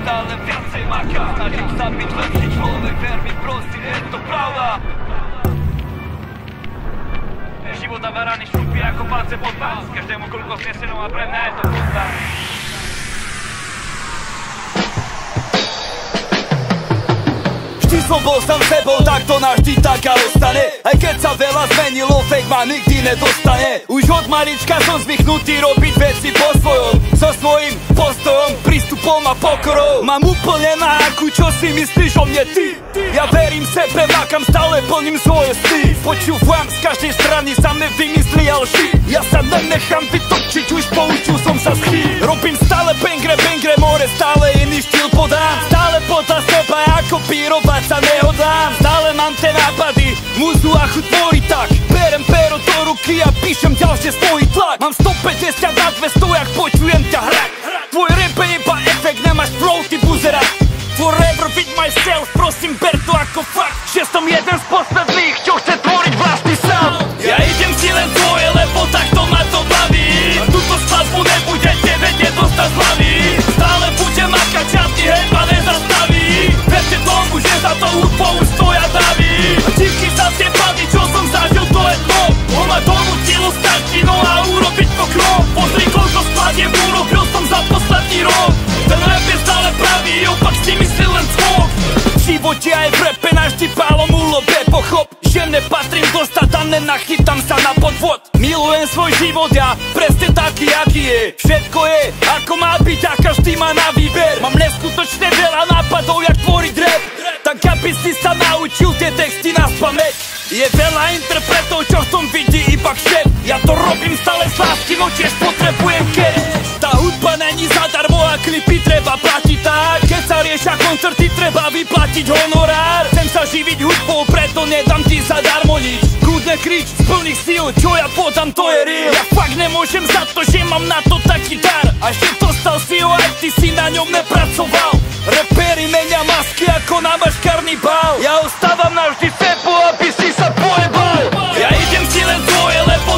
stále viacej maká. Snažím sa byť lepší človek, ver mi prosím, je to pravda. Života varany šupí ako palce pod pás. Každému koľko znesenou a pre mňa je to podstá. Vždy som bol sám sebou, tak to navždy tak a ostane. Aj keď sa veľa zmenilo, fake ma nikdy nedostane. Už od malička som zvyknutý robiť veci po svojom. So svojím postojom, prístupom a pokorou. Mám úplne na haku, čo si myslíš o mne ty? Ja verím sebe, makam, stále plním svoje sny. Počúvam z každej strany, sa mne vymyslí a lži. Ja sa nenechám vytočiť, už poučil som sa z chýb. Robím stále bangre, more, stále iný štýl podám. Stále podľa seba, ako pírovať sa nehodlám. Stále mám tie nápady, muzu a chuť tvoriť tak. Berem pero do ruky a píšem ďalšie svoj tlak. Mám 150 na 200, jak počujem ťa hrať. Tvoj rap je iba efekt, nemáš flow, ty buzera. Forever with myself, prosím ber to ako fakt. Že som jeden z posledných, čo chce tvoriť vlastný sound. Ja idem si len svoje, lebo takto ma to baví. A túto skladbu nebudete vedieť dostať z hlavy. Stále budem makať, žiadny hej ma nezastaví. Verte tomu, že za to hudbou už stoja davy. A divky sa tie baví, čo som zažil, to je to. On ma donútilo stať kino a urobiť pokrok. Pozri, koľko skladiem urobil som za posledný rok. Ten rap je stále pravý, opak si myslí len zvuk. V živote aj v rape navždy pálom ulobe pochop, že nepatrím dostať a nenachytám sa na podvod. Milujem svoj život, ja presne taký, aký je. Všetko je, ako má byť a každý má na výber. Mám neskutočne veľa nápadov, jak tvoriť rap, tak aby si sa naučil tie texty na spamäť. Je veľa interpretov, čo v tom vidí iba kšep. Ja to robím stále z lásky, no tiež potrebujem cash. Tá hudba není zadarmo a klipy treba platiť tak. Keď sa riešia koncerty, treba vyplatiť honorár. Chcem sa živiť hudbou, preto nedám ti zadarmo nič. Kľudne krič z plných síl, čo ja podám, to je real. Ja fakt nemôžem za to, že mám na to taký dar. A že dostal si ho, aj ty si na ňom nepracoval. Repéri menia masky ako na maškarný bal. Ja ostávam navždy sebou, aby si sa pojebal. Ja idem si len svoje, lebo